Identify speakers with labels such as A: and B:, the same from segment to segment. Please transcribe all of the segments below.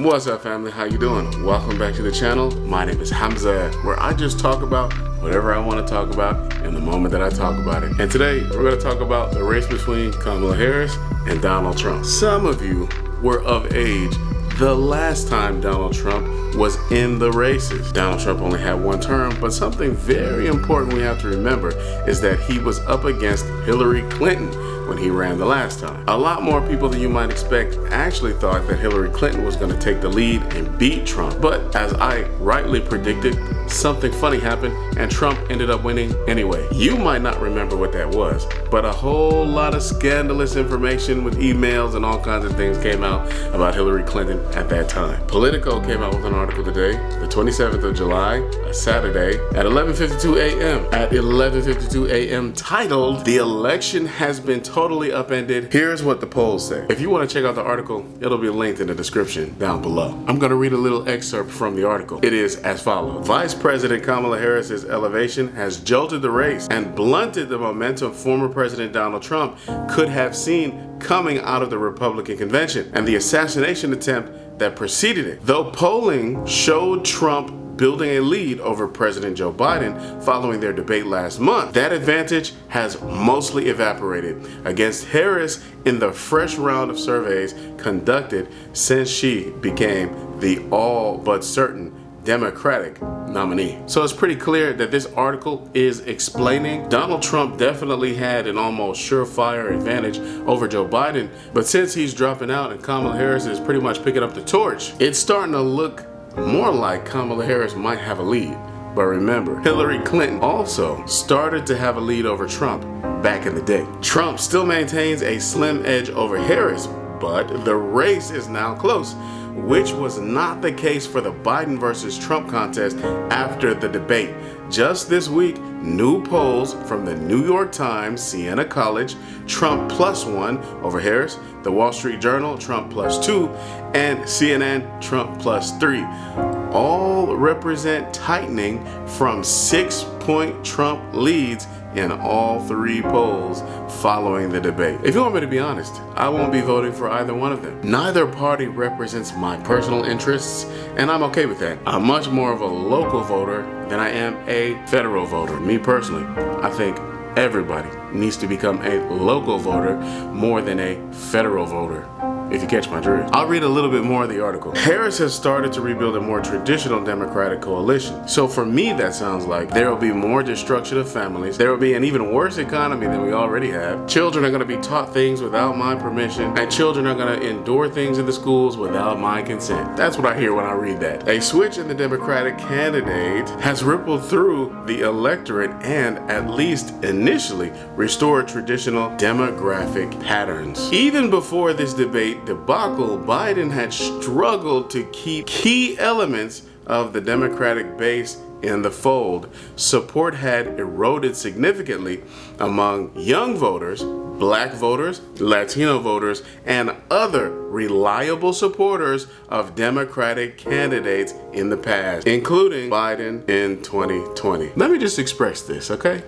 A: What's up, family? How you doing? Welcome back to the channel. My name is Hamza, where I just talk about whatever I want to talk about in the moment that I talk about it. And today we're going to talk about the race between Kamala Harris and Donald Trump. Some of you were of age the last time Donald Trump was in the races. Donald Trump only had one term, but something very important we have to remember is that he was up against Hillary Clinton when he ran the last time. A lot more people than you might expect actually thought that Hillary Clinton was going to take the lead and beat Trump. But as I rightly predicted, something funny happened and Trump ended up winning anyway. You might not remember what that was, but a whole lot of scandalous information with emails and all kinds of things came out about Hillary Clinton at that time. Politico came out with an article today, the 27th of July, a Saturday, at 11:52 a.m. At 11:52 a.m. titled, "The Election Has Been Totally Upended." Here's what the polls say. If you want to check out the article, it'll be linked in the description down below. I'm going to read a little excerpt from the article. It is as follows. Vice President Kamala Harris's elevation has jolted the race and blunted the momentum former President Donald Trump could have seen coming out of the Republican convention and the assassination attempt that preceded it. Though polling showed Trump building a lead over President Joe Biden following their debate last month, that advantage has mostly evaporated against Harris in the fresh round of surveys conducted since she became the all but certain Democratic nominee. So it's pretty clear that this article is explaining Donald Trump definitely had an almost surefire advantage over Joe Biden, but since he's dropping out and Kamala Harris is pretty much picking up the torch, it's starting to look more like Kamala Harris might have a lead. But remember, Hillary Clinton also started to have a lead over Trump back in the day. Trump still maintains a slim edge over Harris, but the race is now close, which was not the case for the Biden versus Trump contest after the debate. Just this week, new polls from the New York Times, Siena College, Trump +1 over Harris, the Wall Street Journal, Trump +2, and CNN, Trump +3, all represent tightening from 6-point Trump leads in all three polls following the debate. If you want me to be honest, I won't be voting for either one of them. Neither party represents my personal interests, and I'm okay with that. I'm much more of a local voter than I am a federal voter. Me personally, I think everybody needs to become a local voter more than a federal voter, if you catch my drift. I'll read a little bit more of the article. Harris has started to rebuild a more traditional Democratic coalition. So for me, that sounds like there will be more destruction of families. There will be an even worse economy than we already have. Children are going to be taught things without my permission, and children are going to endure things in the schools without my consent. That's what I hear when I read that. A switch in the Democratic candidate has rippled through the electorate and, at least initially, restored traditional demographic patterns. Even before this debate debacle, Biden had struggled to keep key elements of the Democratic base in the fold. Support had eroded significantly among young voters, Black voters, Latino voters, and other reliable supporters of Democratic candidates in the past, including Biden in 2020. Let me just express this, okay?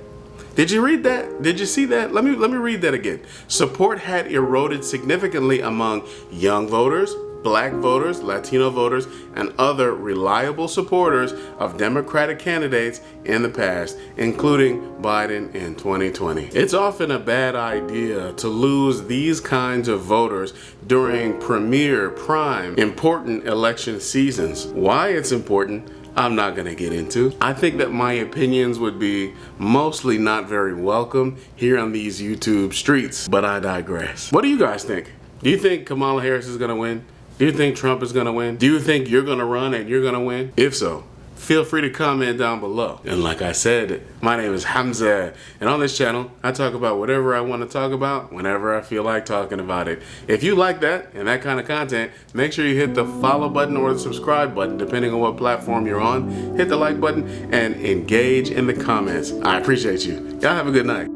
A: Did you read that? Did you see that? Let me read that again. Support had eroded significantly among young voters, Black voters, Latino voters, and other reliable supporters of Democratic candidates in the past, including Biden in 2020. It's often a bad idea to lose these kinds of voters during premier, prime, important election seasons. Why it's important, I'm not going to get into. I think that my opinions would be mostly not very welcome here on these YouTube streets, but I digress. What do you guys think? Do you think Kamala Harris is going to win? Do you think Trump is going to win? Do you think you're going to run and you're going to win? If so, feel free to comment down below. And like I said, my name is Hamza, and on this channel, I talk about whatever I want to talk about whenever I feel like talking about it. If you like that and that kind of content, make sure you hit the follow button or the subscribe button, depending on what platform you're on. Hit the like button and engage in the comments. I appreciate you. Y'all have a good night.